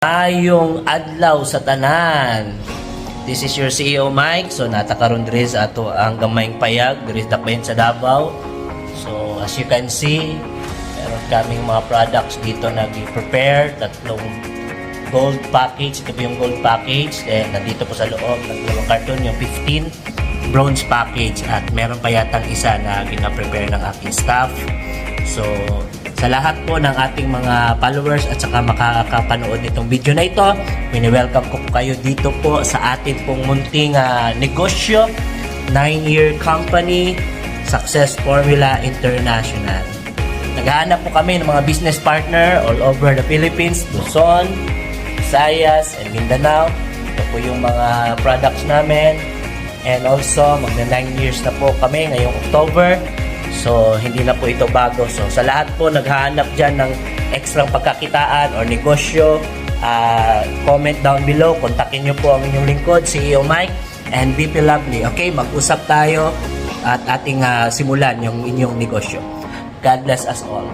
Ayong adlaw sa tanan. This is your CEO Mike. So natakaron diri sa ato ang gamayng payag diri sa Dakbayan sa Davao. So as you can see, meron kaming mga products dito na gi-prepare, tatlong gold package, ito po yung gold package, then nandito po sa loob ng dalawang karton yung 15 bronze package at meron pa yatang isa na gina-prepare ng aking staff. So sa lahat po ng ating mga followers at saka makakapanood nitong video na ito, welcome ko po kayo dito po sa ating pong munting negosyo, 9-year company, Success Formula International. Naghahanap po kami ng mga business partner all over the Philippines, Luzon, Visayas, and Mindanao. Ito po yung mga products namin. And also, magna 9 years na po kami ngayong October. So, hindi na po ito bago. So, sa lahat po naghahanap dyan ng ekstrang pagkakitaan or negosyo, comment down below. Kontakin nyo po ang inyong lingkod, CEO Mike and VP Lovely. Okay, mag-usap tayo at ating simulan yung inyong negosyo. God bless us all.